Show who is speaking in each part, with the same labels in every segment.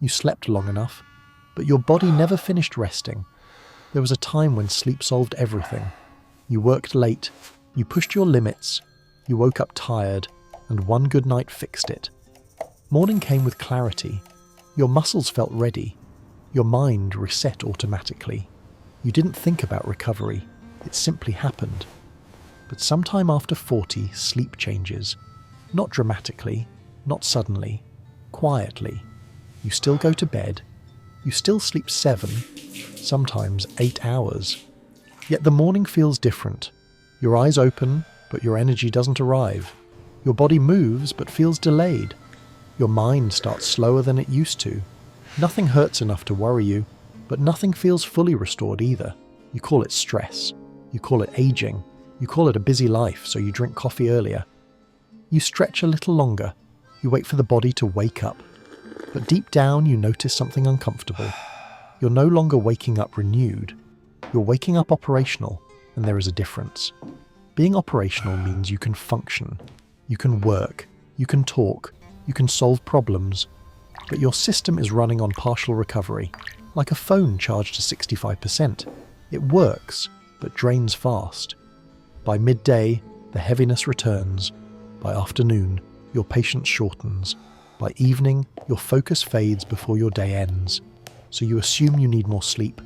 Speaker 1: You slept long enough, but your body never finished resting. There was a time when sleep solved everything. You worked late, you pushed your limits, you woke up tired, and one good night fixed it. Morning came with clarity. Your muscles felt ready. Your mind reset automatically. You didn't think about recovery. It simply happened. But sometime after 40, sleep changes. Not dramatically, not suddenly, quietly. You still go to bed. You still sleep 7, sometimes 8 hours. Yet the morning feels different. Your eyes open, but your energy doesn't arrive. Your body moves, but feels delayed. Your mind starts slower than it used to. Nothing hurts enough to worry you, but nothing feels fully restored either. You call it stress. You call it aging. You call it a busy life, so you drink coffee earlier. You stretch a little longer. You wait for the body to wake up. But deep down, you notice something uncomfortable. You're no longer waking up renewed. You're waking up operational, and there is a difference. Being operational means you can function. You can work. You can talk. You can solve problems. But your system is running on partial recovery, like a phone charged to 65%. It works, but drains fast. By midday, the heaviness returns. By afternoon, your patience shortens. By evening, your focus fades before your day ends. So you assume you need more sleep,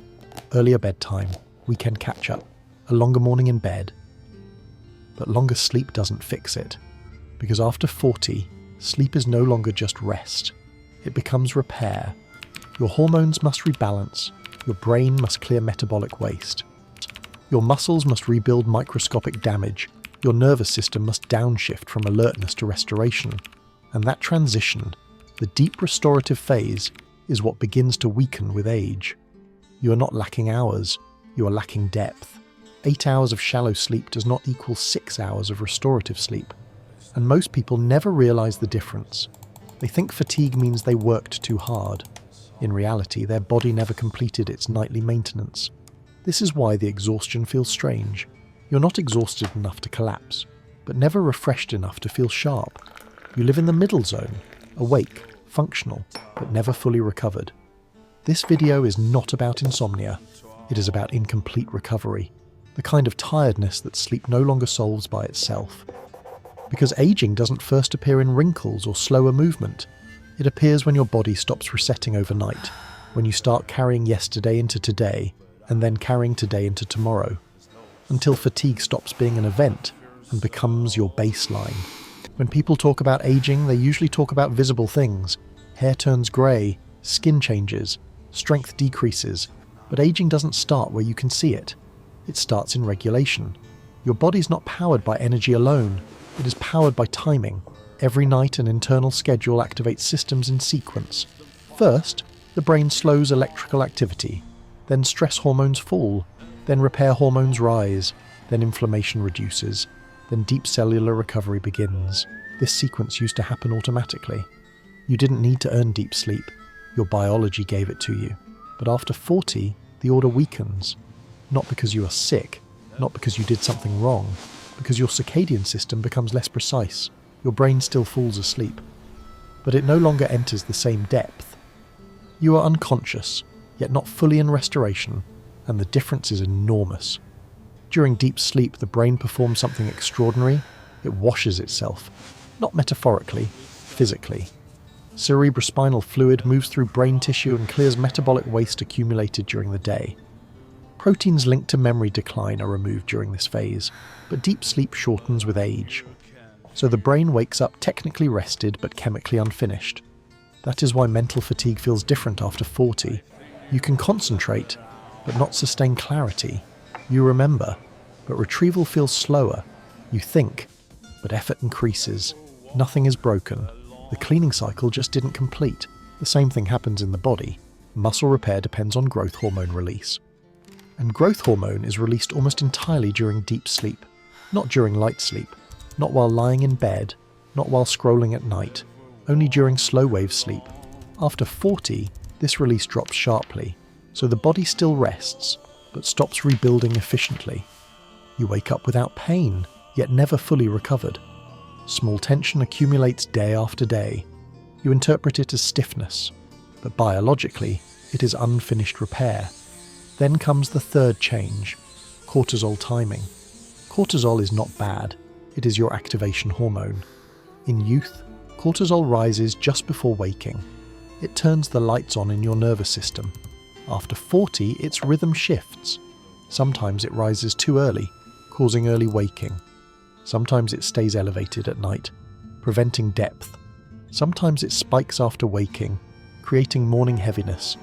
Speaker 1: earlier bedtime, weekend catch-up, a longer morning in bed. But longer sleep doesn't fix it. Because after 40, sleep is no longer just rest. It becomes repair. Your hormones must rebalance. Your brain must clear metabolic waste. Your muscles must rebuild microscopic damage. Your nervous system must downshift from alertness to restoration. And that transition, the deep restorative phase, is what begins to weaken with age. You are not lacking hours. You are lacking depth. 8 hours of shallow sleep does not equal 6 hours of restorative sleep. And most people never realize the difference. They think fatigue means they worked too hard. In reality, their body never completed its nightly maintenance. This is why the exhaustion feels strange. You're not exhausted enough to collapse, but never refreshed enough to feel sharp. You live in the middle zone, awake, functional, but never fully recovered. This video is not about insomnia. It is about incomplete recovery, the kind of tiredness that sleep no longer solves by itself. Because aging doesn't first appear in wrinkles or slower movement. It appears when your body stops resetting overnight, when you start carrying yesterday into today, and then carrying today into tomorrow, until fatigue stops being an event and becomes your baseline. When people talk about aging, they usually talk about visible things. Hair turns grey, skin changes, strength decreases, but aging doesn't start where you can see it. It starts in regulation. Your body's not powered by energy alone. It is powered by timing. Every night an internal schedule activates systems in sequence. First, the brain slows electrical activity. Then stress hormones fall. Then repair hormones rise. Then inflammation reduces. Then deep cellular recovery begins. This sequence used to happen automatically. You didn't need to earn deep sleep. Your biology gave it to you. But after 40, the order weakens. Not because you are sick, not because you did something wrong, because your circadian system becomes less precise. Your brain still falls asleep. But it no longer enters the same depth. You are unconscious, yet not fully in restoration, and the difference is enormous. During deep sleep, the brain performs something extraordinary. It washes itself. Not metaphorically, physically. Cerebrospinal fluid moves through brain tissue and clears metabolic waste accumulated during the day. Proteins linked to memory decline are removed during this phase, but deep sleep shortens with age. So the brain wakes up technically rested but chemically unfinished. That is why mental fatigue feels different after 40. You can concentrate, but not sustain clarity. You remember, but retrieval feels slower. You think, but effort increases. Nothing is broken. The cleaning cycle just didn't complete. The same thing happens in the body. Muscle repair depends on growth hormone release. And growth hormone is released almost entirely during deep sleep, not during light sleep, not while lying in bed, not while scrolling at night, only during slow wave sleep. After 40, this release drops sharply, so the body still rests, but stops rebuilding efficiently. You wake up without pain, yet never fully recovered. Small tension accumulates day after day. You interpret it as stiffness. but biologically, it is unfinished repair. Then comes the third change, cortisol timing. Cortisol is not bad, it is your activation hormone. In youth, cortisol rises just before waking. It turns the lights on in your nervous system. After 40, its rhythm shifts. Sometimes it rises too early, causing early waking. Sometimes it stays elevated at night, preventing depth. Sometimes it spikes after waking, creating morning heaviness.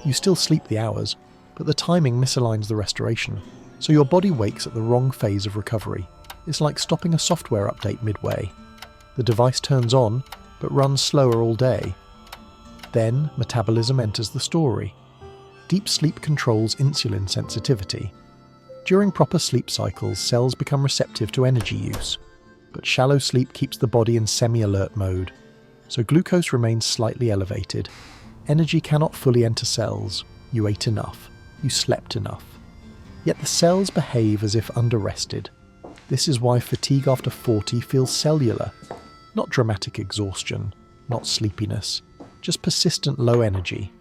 Speaker 1: You still sleep the hours, but the timing misaligns the restoration, so your body wakes at the wrong phase of recovery. It's like stopping a software update midway. The device turns on, but runs slower all day. Then, metabolism enters the story. Deep sleep controls insulin sensitivity. During proper sleep cycles, cells become receptive to energy use, but shallow sleep keeps the body in semi-alert mode, so glucose remains slightly elevated. Energy cannot fully enter cells. You ate enough. You slept enough. Yet the cells behave as if under-rested. This is why fatigue after 40 feels cellular. Not dramatic exhaustion, not sleepiness, just persistent low energy.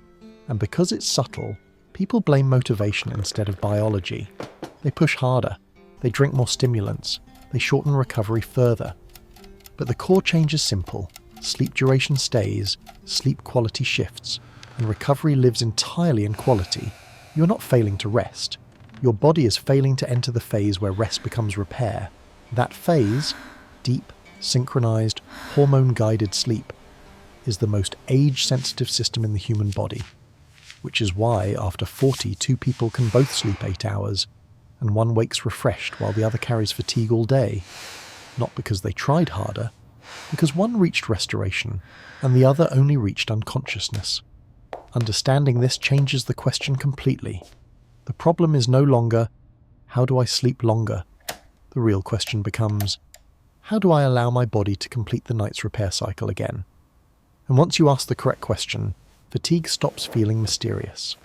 Speaker 1: And because it's subtle, people blame motivation instead of biology. They push harder, they drink more stimulants, they shorten recovery further. But the core change is simple. Sleep duration stays, sleep quality shifts, and recovery lives entirely in quality. You're not failing to rest. Your body is failing to enter the phase where rest becomes repair. That phase, deep, synchronized, hormone-guided sleep, is the most age-sensitive system in the human body. Which is why, after 40, two people can both sleep 8 hours, and one wakes refreshed while the other carries fatigue all day. Not because they tried harder, because one reached restoration, and the other only reached unconsciousness. Understanding this changes the question completely. The problem is no longer, how do I sleep longer? The real question becomes, how do I allow my body to complete the night's repair cycle again? And once you ask the correct question, fatigue stops feeling mysterious.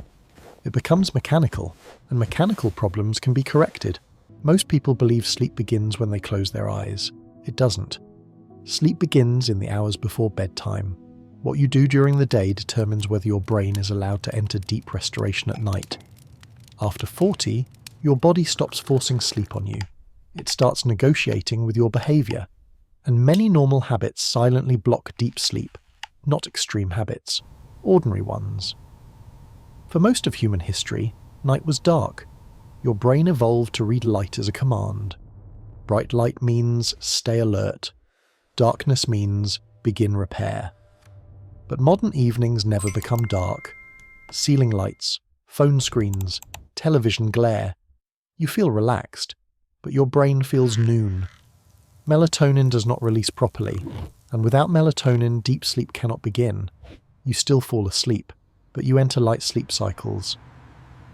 Speaker 1: It becomes mechanical, and mechanical problems can be corrected. Most people believe sleep begins when they close their eyes. It doesn't. Sleep begins in the hours before bedtime. What you do during the day determines whether your brain is allowed to enter deep restoration at night. After 40, your body stops forcing sleep on you. It starts negotiating with your behavior. And many normal habits silently block deep sleep, not extreme habits, ordinary ones. For most of human history, night was dark. Your brain evolved to read light as a command. Bright light means stay alert. Darkness means begin repair. But modern evenings never become dark. Ceiling lights, phone screens, television glare. You feel relaxed, but your brain feels noon. Melatonin does not release properly, and without melatonin, deep sleep cannot begin. You still fall asleep, but you enter light sleep cycles.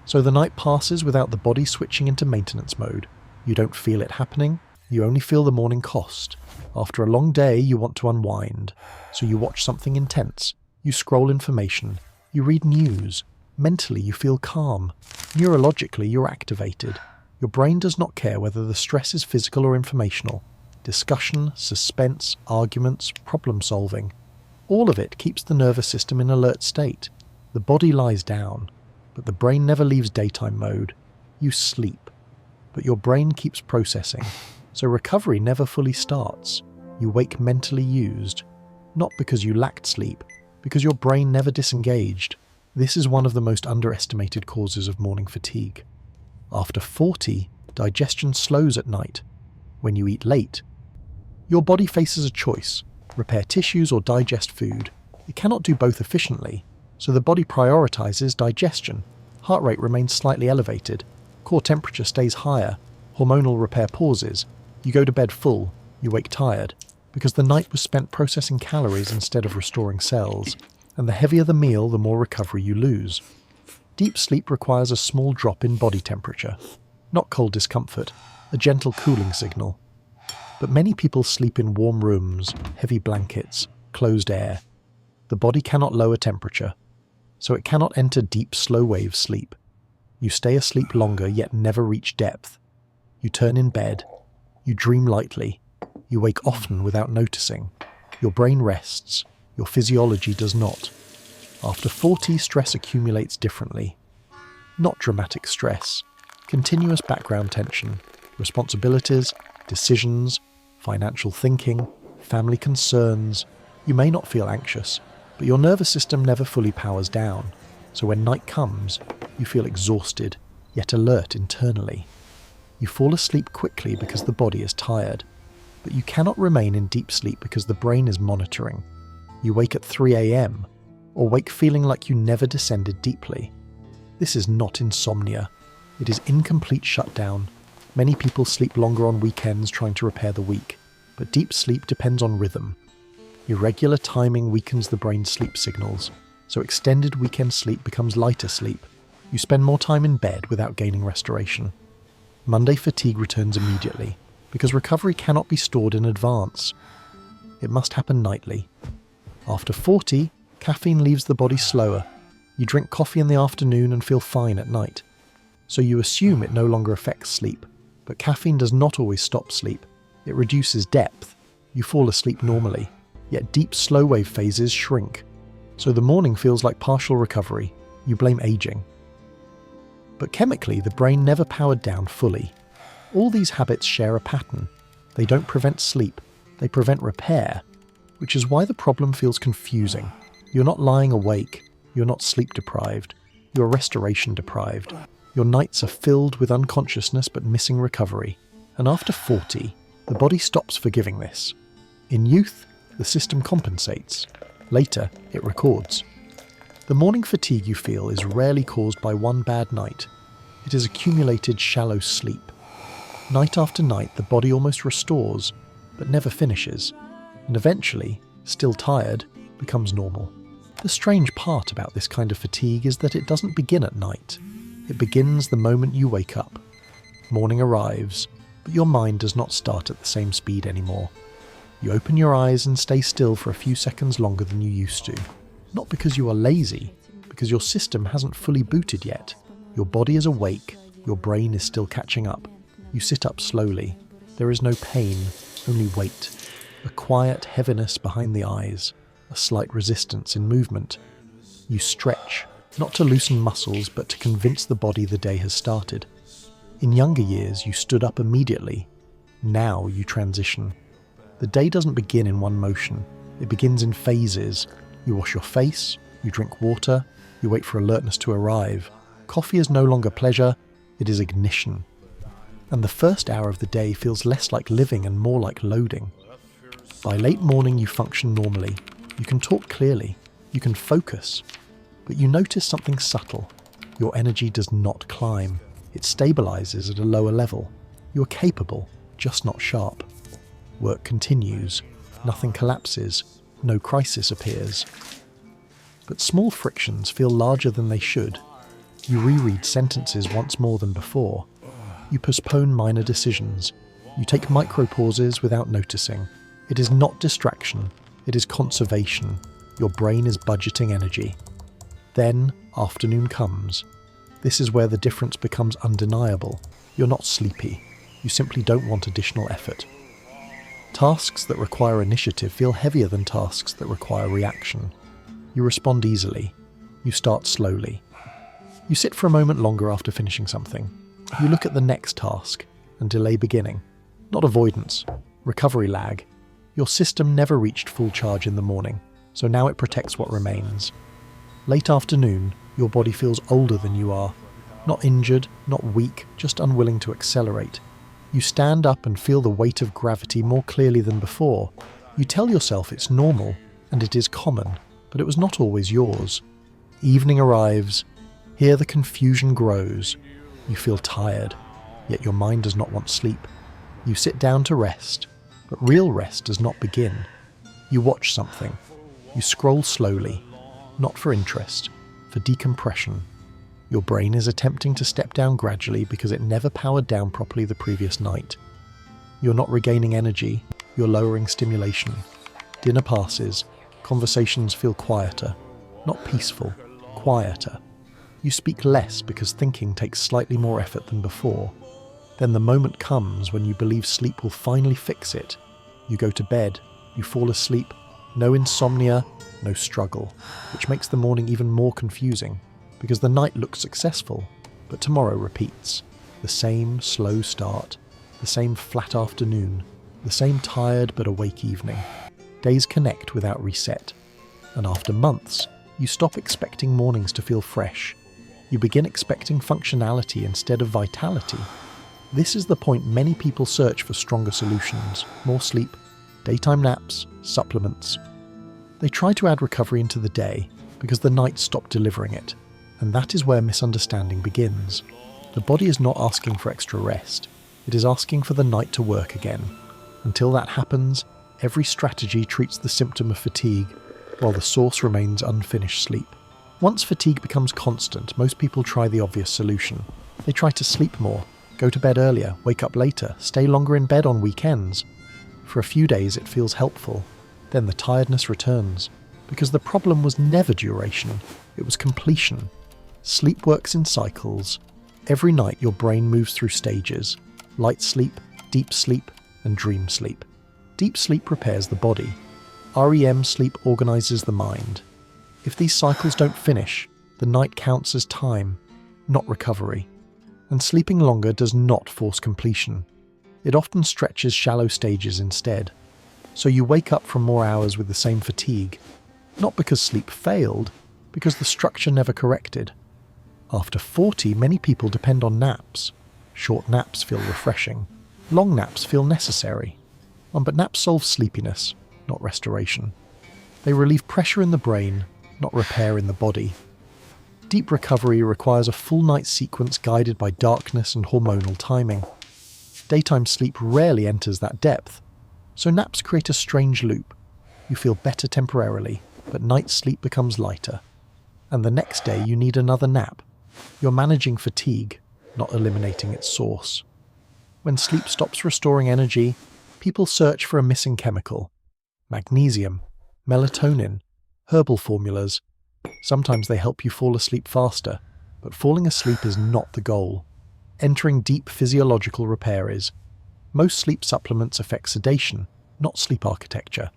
Speaker 1: So the night passes without the body switching into maintenance mode. You don't feel it happening, you only feel the morning cost. After a long day, you want to unwind. So you watch something intense, you scroll information, you read news. Mentally, you feel calm. Neurologically, you're activated. Your brain does not care whether the stress is physical or informational. Discussion, suspense, arguments, problem solving. All of it keeps the nervous system in alert state. The body lies down, but the brain never leaves daytime mode. You sleep, but your brain keeps processing. So recovery never fully starts. You wake mentally used, not because you lacked sleep, because your brain never disengaged. This is one of the most underestimated causes of morning fatigue. After 40, digestion slows at night. When you eat late, your body faces a choice: repair tissues or digest food. It cannot do both efficiently, so the body prioritizes digestion. Heart rate remains slightly elevated, core temperature stays higher, hormonal repair pauses. You go to bed full, you wake tired, because the night was spent processing calories instead of restoring cells, and the heavier the meal, the more recovery you lose. Deep sleep requires a small drop in body temperature, not cold discomfort, a gentle cooling signal. But many people sleep in warm rooms, heavy blankets, closed air. The body cannot lower temperature, so it cannot enter deep, slow-wave sleep. You stay asleep longer yet never reach depth. You turn in bed. You dream lightly. You wake often without noticing. Your brain rests. Your physiology does not. After 40, stress accumulates differently. Not dramatic stress, continuous background tension, responsibilities, decisions, financial thinking, family concerns. You may not feel anxious, but your nervous system never fully powers down. So when night comes, you feel exhausted, yet alert internally. You fall asleep quickly because the body is tired, but you cannot remain in deep sleep because the brain is monitoring. You wake at 3 a.m., or wake feeling like you never descended deeply. This is not insomnia. It is incomplete shutdown. Many people sleep longer on weekends trying to repair the week, but deep sleep depends on rhythm. Irregular timing weakens the brain's sleep signals, so extended weekend sleep becomes lighter sleep. You spend more time in bed without gaining restoration. Monday fatigue returns immediately, because recovery cannot be stored in advance. It must happen nightly. After 40, caffeine leaves the body slower. You drink coffee in the afternoon and feel fine at night. So you assume it no longer affects sleep, but caffeine does not always stop sleep. It reduces depth. You fall asleep normally, yet deep slow wave phases shrink. So the morning feels like partial recovery. You blame aging. But chemically, the brain never powered down fully. All these habits share a pattern. They don't prevent sleep, they prevent repair, which is why the problem feels confusing. You're not lying awake, you're not sleep deprived, you're restoration deprived. Your nights are filled with unconsciousness but missing recovery. And after 40, the body stops forgiving this. In youth, the system compensates. Later, it records. The morning fatigue you feel is rarely caused by one bad night. It is accumulated shallow sleep. Night after night, the body almost restores, but never finishes, and eventually, still tired, becomes normal. The strange part about this kind of fatigue is that it doesn't begin at night. It begins the moment you wake up. Morning arrives, but your mind does not start at the same speed anymore. You open your eyes and stay still for a few seconds longer than you used to. Not because you are lazy, because your system hasn't fully booted yet. Your body is awake, your brain is still catching up. You sit up slowly. There is no pain, only weight. A quiet heaviness behind the eyes, a slight resistance in movement. You stretch, not to loosen muscles, but to convince the body the day has started. In younger years, you stood up immediately. Now you transition. The day doesn't begin in one motion. It begins in phases. You wash your face, you drink water, you wait for alertness to arrive. Coffee is no longer pleasure, it is ignition. And the first hour of the day feels less like living and more like loading. By late morning you function normally. You can talk clearly. You can focus. But you notice something subtle. Your energy does not climb. It stabilizes at a lower level. You are capable, just not sharp. Work continues. Nothing collapses. No crisis appears. But small frictions feel larger than they should. You reread sentences once more than before. You postpone minor decisions. You take micro pauses without noticing. It is not distraction. It is conservation. Your brain is budgeting energy. Then, afternoon comes. This is where the difference becomes undeniable. You're not sleepy. You simply don't want additional effort. Tasks that require initiative feel heavier than tasks that require reaction. You respond easily. You start slowly. You sit for a moment longer after finishing something. You look at the next task and delay beginning. Not avoidance, recovery lag. Your system never reached full charge in the morning, so now it protects what remains. Late afternoon, your body feels older than you are. Not injured, not weak, just unwilling to accelerate. You stand up and feel the weight of gravity more clearly than before. You tell yourself it's normal, and it is common, but it was not always yours. Evening arrives. Here the confusion grows. You feel tired, yet your mind does not want sleep. You sit down to rest, but real rest does not begin. You watch something. You scroll slowly, not for interest, for decompression. Your brain is attempting to step down gradually because it never powered down properly the previous night. You're not regaining energy, you're lowering stimulation. Dinner passes, conversations feel quieter, not peaceful, quieter. You speak less because thinking takes slightly more effort than before. Then the moment comes when you believe sleep will finally fix it. You go to bed, you fall asleep, No insomnia, no struggle, which makes the morning even more confusing, because the night looks successful, but tomorrow repeats. The same slow start, the same flat afternoon, the same tired but awake evening. Days connect without reset, and after months, you stop expecting mornings to feel fresh. You begin expecting functionality instead of vitality. This is the point many people search for stronger solutions: more sleep, daytime naps, supplements. They try to add recovery into the day because the night stopped delivering it, and that is where misunderstanding begins. The body is not asking for extra rest, it is asking for the night to work again. Until that happens, every strategy treats the symptom of fatigue, while the source remains unfinished sleep. Once fatigue becomes constant, most people try the obvious solution. They try to sleep more, go to bed earlier, wake up later, stay longer in bed on weekends. For a few days it feels helpful, then the tiredness returns, because the problem was never duration, it was completion. Sleep works in cycles. Every night your brain moves through stages: light sleep, deep sleep, and dream sleep. Deep sleep repairs the body. REM sleep organises the mind. If these cycles don't finish, the night counts as time, not recovery. And sleeping longer does not force completion. It often stretches shallow stages instead. So you wake up from more hours with the same fatigue, not because sleep failed, because the structure never corrected. After 40, many people depend on naps. Short naps feel refreshing. Long naps feel necessary. But naps solve sleepiness, not restoration. They relieve pressure in the brain, not repair in the body. Deep recovery requires a full night sequence guided by darkness and hormonal timing. Daytime sleep rarely enters that depth, so naps create a strange loop. You feel better temporarily, but night sleep becomes lighter. And the next day you need another nap. You're managing fatigue, not eliminating its source. When sleep stops restoring energy, people search for a missing chemical. Magnesium, melatonin, herbal formulas. Sometimes they help you fall asleep faster, but falling asleep is not the goal. Entering deep physiological repair is. Most sleep supplements affect sedation, not sleep architecture.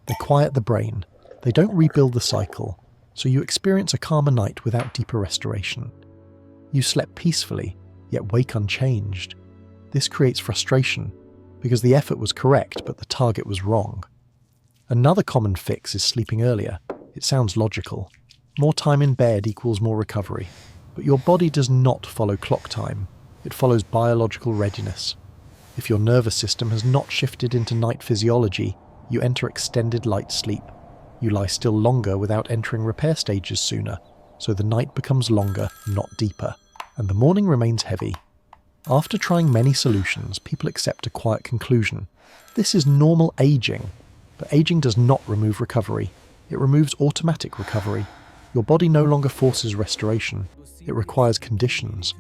Speaker 1: They quiet the brain. They don't rebuild the cycle, so you experience a calmer night without deeper restoration. You slept peacefully, yet wake unchanged. This creates frustration, because the effort was correct but the target was wrong. Another common fix is sleeping earlier. It sounds logical. More time in bed equals more recovery. But your body does not follow clock time. It follows biological readiness. If your nervous system has not shifted into night physiology, you enter extended light sleep. You lie still longer without entering repair stages sooner, so the night becomes longer, not deeper, and the morning remains heavy. After trying many solutions, people accept a quiet conclusion. This is normal aging, but aging does not remove recovery. It removes automatic recovery. Your body no longer forces restoration. It requires conditions.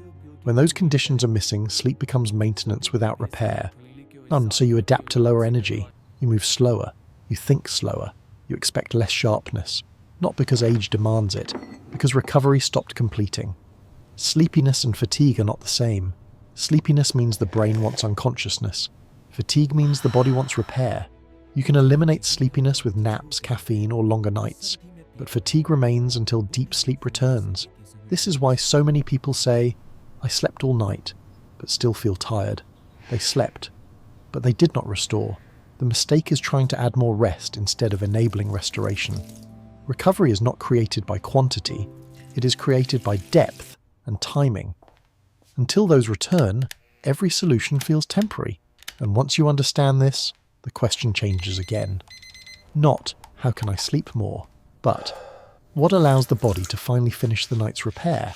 Speaker 1: When those conditions are missing, sleep becomes maintenance without repair. So you adapt to lower energy. You move slower. You think slower. You expect less sharpness. Not because age demands it, because recovery stopped completing. Sleepiness and fatigue are not the same. Sleepiness means the brain wants unconsciousness. Fatigue means the body wants repair. You can eliminate sleepiness with naps, caffeine, or longer nights, but fatigue remains until deep sleep returns. This is why so many people say, "I slept all night, but still feel tired." They slept, but they did not restore. The mistake is trying to add more rest instead of enabling restoration. Recovery is not created by quantity, it is created by depth and timing. Until those return, every solution feels temporary, and once you understand this, the question changes again. Not, how can I sleep more? But, what allows the body to finally finish the night's repair?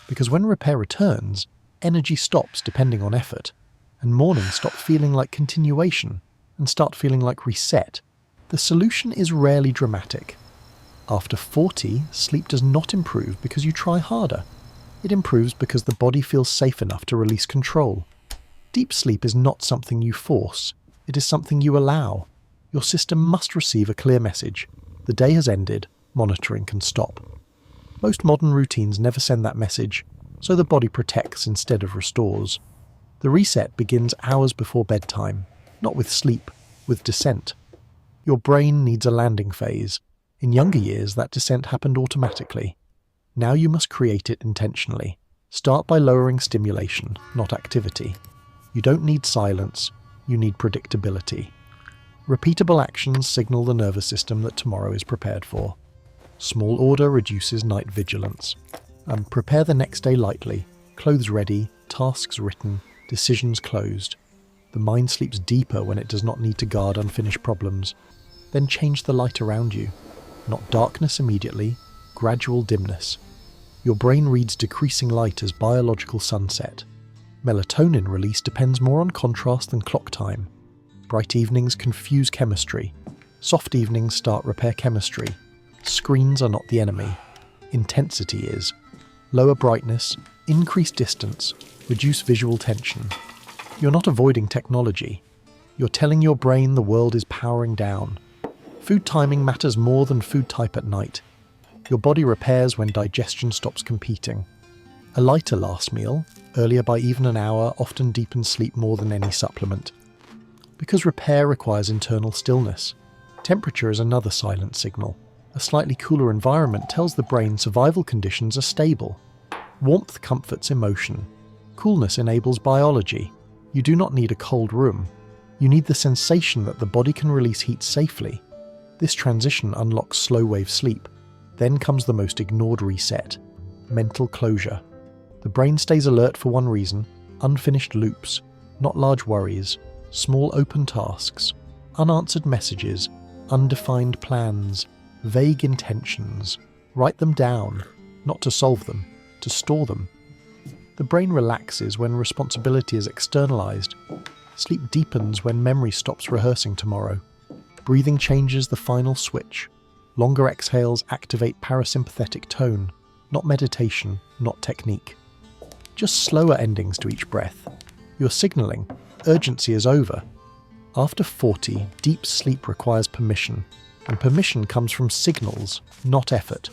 Speaker 1: Because when repair returns, energy stops depending on effort, and mornings stop feeling like continuation and start feeling like reset. The solution is rarely dramatic. After 40, sleep does not improve because you try harder. It improves because the body feels safe enough to release control. Deep sleep is not something you force, it is something you allow. Your system must receive a clear message. The day has ended, monitoring can stop. Most modern routines never send that message, so the body protects instead of restores. The reset begins hours before bedtime, not with sleep, with descent. Your brain needs a landing phase. In younger years, that descent happened automatically. Now you must create it intentionally. Start by lowering stimulation, not activity. You don't need silence, you need predictability. Repeatable actions signal the nervous system that tomorrow is prepared for. Small order reduces night vigilance. Prepare the next day lightly, clothes ready, tasks written, decisions closed. The mind sleeps deeper when it does not need to guard unfinished problems. Then change the light around you. Not darkness immediately, gradual dimness. Your brain reads decreasing light as biological sunset. Melatonin release depends more on contrast than clock time. Bright evenings confuse chemistry. Soft evenings start repair chemistry. Screens are not the enemy. Intensity is. Lower brightness, increase distance, reduce visual tension. You're not avoiding technology. You're telling your brain the world is powering down. Food timing matters more than food type at night. Your body repairs when digestion stops competing. A lighter last meal, earlier by even an hour, often deepens sleep more than any supplement. Because repair requires internal stillness. Temperature is another silent signal. A slightly cooler environment tells the brain survival conditions are stable. Warmth comforts emotion. Coolness enables biology. You do not need a cold room. You need the sensation that the body can release heat safely. This transition unlocks slow-wave sleep. Then comes the most ignored reset: mental closure. The brain stays alert for one reason: unfinished loops, not large worries, small open tasks, unanswered messages, undefined plans, vague intentions. Write them down, not to solve them, to store them. The brain relaxes when responsibility is externalized. Sleep deepens when memory stops rehearsing tomorrow. Breathing changes the final switch. Longer exhales activate parasympathetic tone, not meditation, not technique. Just slower endings to each breath. You're signaling, urgency is over. After 40, deep sleep requires permission, and permission comes from signals, not effort.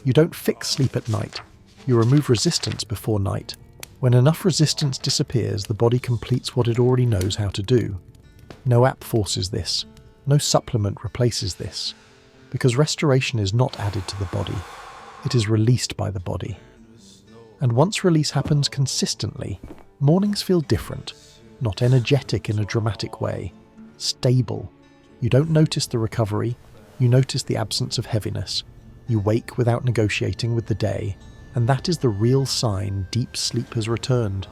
Speaker 1: You don't fix sleep at night. You remove resistance before night. When enough resistance disappears, the body completes what it already knows how to do. No app forces this. No supplement replaces this. Because restoration is not added to the body. It is released by the body. And once release happens consistently, mornings feel different. Not energetic in a dramatic way. Stable. You don't notice the recovery. You notice the absence of heaviness. You wake without negotiating with the day. And that is the real sign deep sleep has returned.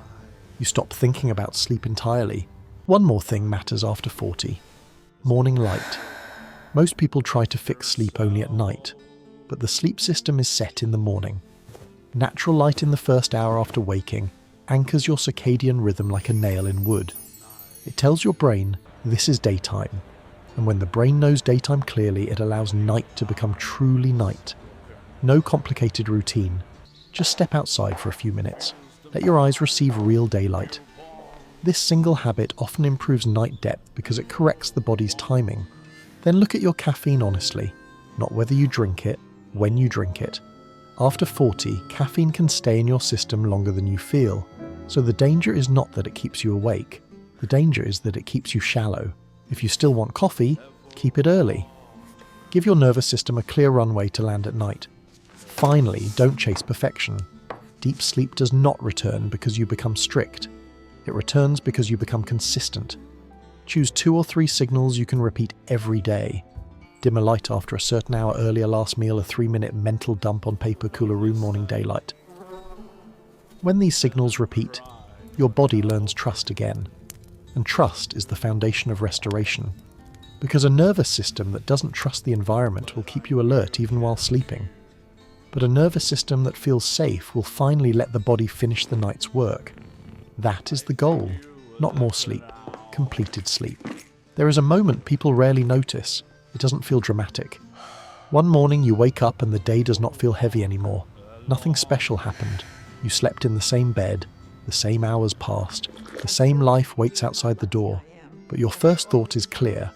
Speaker 1: You stop thinking about sleep entirely. One more thing matters after 40. Morning light. Most people try to fix sleep only at night, but the sleep system is set in the morning. Natural light in the first hour after waking anchors your circadian rhythm like a nail in wood. It tells your brain, this is daytime. And when the brain knows daytime clearly, it allows night to become truly night. No complicated routine. Just step outside for a few minutes. Let your eyes receive real daylight. This single habit often improves night depth because it corrects the body's timing. Then look at your caffeine honestly, not whether you drink it, when you drink it. After 40, caffeine can stay in your system longer than you feel, so the danger is not that it keeps you awake. The danger is that it keeps you shallow. If you still want coffee, keep it early. Give your nervous system a clear runway to land at night. Finally, don't chase perfection. Deep sleep does not return because you become strict. It returns because you become consistent. Choose 2 or 3 signals you can repeat every day. Dim a light after a certain hour earlier last meal, a 3-minute mental dump on paper, cooler room, morning daylight. When these signals repeat, your body learns trust again. And trust is the foundation of restoration. Because a nervous system that doesn't trust the environment will keep you alert even while sleeping. But a nervous system that feels safe will finally let the body finish the night's work. That is the goal. Not more sleep. Completed sleep. There is a moment people rarely notice. It doesn't feel dramatic. One morning you wake up and the day does not feel heavy anymore. Nothing special happened. You slept in the same bed. The same hours passed. The same life waits outside the door. But your first thought is clear.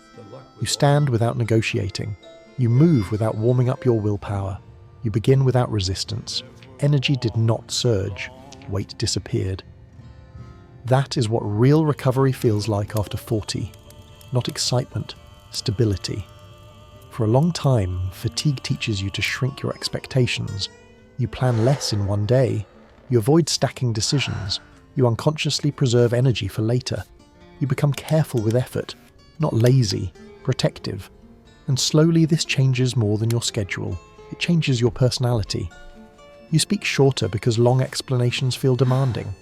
Speaker 1: You stand without negotiating. You move without warming up your willpower. You begin without resistance. Energy did not surge. Weight disappeared. That is what real recovery feels like after 40. Not excitement, stability. For a long time, fatigue teaches you to shrink your expectations. You plan less in one day. You avoid stacking decisions. You unconsciously preserve energy for later. You become careful with effort, not lazy, protective. And slowly this changes more than your schedule. It changes your personality. You speak shorter because long explanations feel demanding.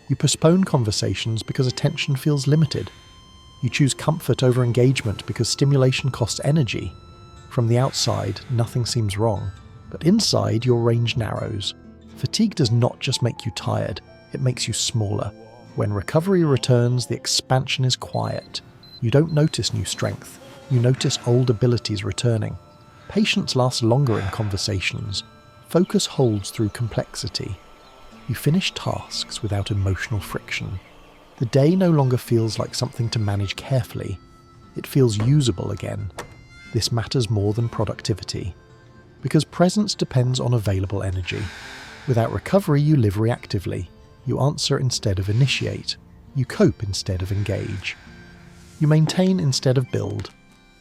Speaker 1: You postpone conversations because attention feels limited. You choose comfort over engagement because stimulation costs energy. From the outside, nothing seems wrong, but inside your range narrows. Fatigue does not just make you tired, it makes you smaller. When recovery returns, the expansion is quiet. You don't notice new strength, you notice old abilities returning. Patience lasts longer in conversations. Focus holds through complexity. You finish tasks without emotional friction. The day no longer feels like something to manage carefully. It feels usable again. This matters more than productivity. Because presence depends on available energy. Without recovery, you live reactively. You answer instead of initiate. You cope instead of engage. You maintain instead of build.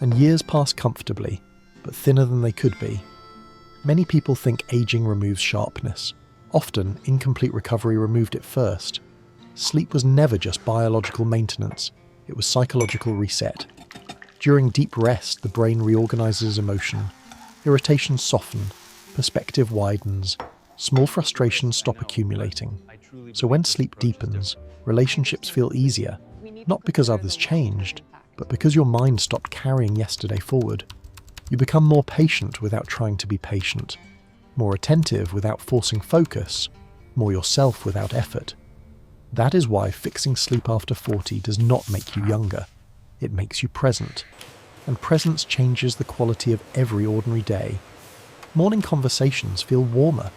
Speaker 1: And years pass comfortably, but thinner than they could be. Many people think aging removes sharpness. Often, incomplete recovery removed it first. Sleep was never just biological maintenance, it was psychological reset. During deep rest, the brain reorganizes emotion. Irritations soften, perspective widens, small frustrations stop accumulating. So when sleep deepens, relationships feel easier, not because others changed, but because your mind stopped carrying yesterday forward. You become more patient without trying to be patient, more attentive without forcing focus, more yourself without effort. That is why fixing sleep after 40 does not make you younger. It makes you present. And presence changes the quality of every ordinary day. Morning conversations feel warmer.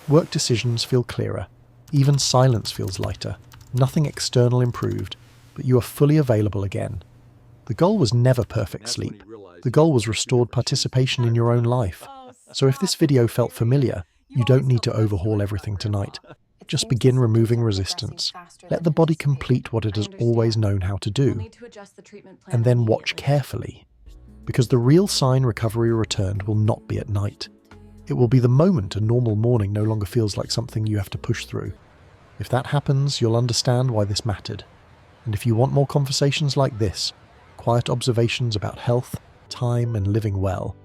Speaker 1: Work decisions feel clearer. Even silence feels lighter. Nothing external improved, but you are fully available again. The goal was never perfect sleep. The goal was restored participation in your own life. So if this video felt familiar, you don't need to overhaul everything tonight. Just begin removing resistance. Let the body complete what it has always known how to do. And then watch carefully. Because the real sign recovery returned will not be at night. It will be the moment a normal morning no longer feels like something you have to push through. If that happens, you'll understand why this mattered. And if you want more conversations like this, quiet observations about health, time, and living well,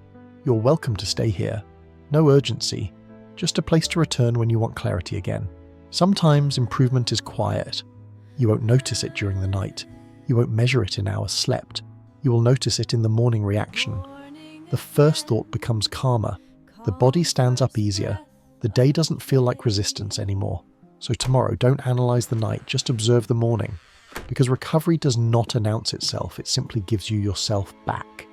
Speaker 1: you're welcome to stay here. No urgency, just a place to return when you want clarity again. Sometimes improvement is quiet. You won't notice it during the night. You won't measure it in hours slept. You will notice it in the morning reaction. The first thought becomes calmer. The body stands up easier. The day doesn't feel like resistance anymore. So tomorrow, don't analyze the night, just observe the morning. Because recovery does not announce itself, it simply gives you yourself back.